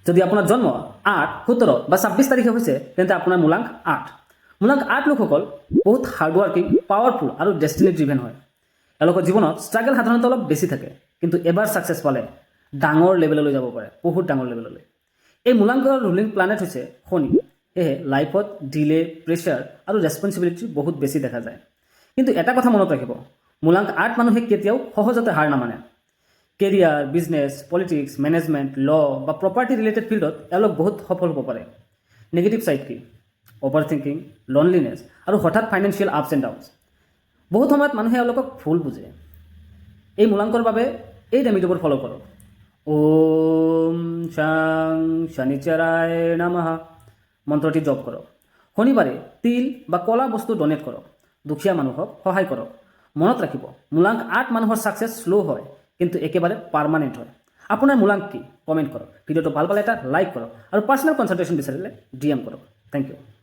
যদি আপোনাৰ জন্ম 8, 17 বা 26 তাৰিখে হৈছে তেন্তে আপোনাৰ মূলাংক 8। মূলাংক 8 লোকসকল বহুত হাৰ্ডৱাৰ্কিং, পাৱাৰফুল আৰু ডেষ্টিনি ড্ৰিভেন হয়। এওঁলোকৰ জীৱনত ষ্ট্ৰাগল সাধাৰণতে অলপ বেছি থাকে, কিন্তু এবাৰ ছাকচেছ পালে ডাঙৰ লেভেললৈ যাব পাৰে, বহুত ডাঙৰ লেভেললৈ। এই মূলাংকৰ ৰুলিং প্লানেট হৈছে শনি। সেয়ে লাইফত ডিলে, প্ৰেছাৰ আৰু ৰেছপনচিবিলিটি বহুত বেছি দেখা যায়। কিন্তু এটা কথা মনত ৰাখিব, মূলাংক 8 মানুহে কেতিয়াও সহজতে হাৰ নামানে। কেৰিয়াৰ, বিজনেছ, পলিটিক্স, মেনেজমেণ্ট, বা প্ৰপাৰ্টি ৰিলেটেড ফিল্ডত এওঁলোক বহুত সফল হ'ব পাৰে। নেগেটিভ ছাইড কি? অভাৰ থিংকিং, লনলিনেছ আৰু হঠাৎ ফাইনেন্সিয়েল আপছ এণ্ড ডাউনছ। বহুত সময়ত মানুহে এওঁলোকক ভুল বুজে। এই মূলাংকৰ বাবে এই ৰেমিডিবোৰ ফ'ল' কৰক। ওম শাং শনিচৰায় নমঃ মন্ত্ৰটি জপ কৰক। শনিবাৰে তিল বা কলা বস্তু ডনেট কৰক। দুখীয়া মানুহক সহায় কৰক। মনত ৰাখিব, মূলাংক 8 মানুহৰ ছাকচেছ শ্ল' হয়, কিন্তু একেবাৰে পাৰ্মানেণ্ট হয়। আপোনাৰ মূলাংক কি? কমেণ্ট কৰক। ভিডিঅ'টো ভাল পালে এটা লাইক কৰক আৰু পাৰ্চনেল কনচালটেশ্যন বিচাৰিলে DM কৰক। Thank U.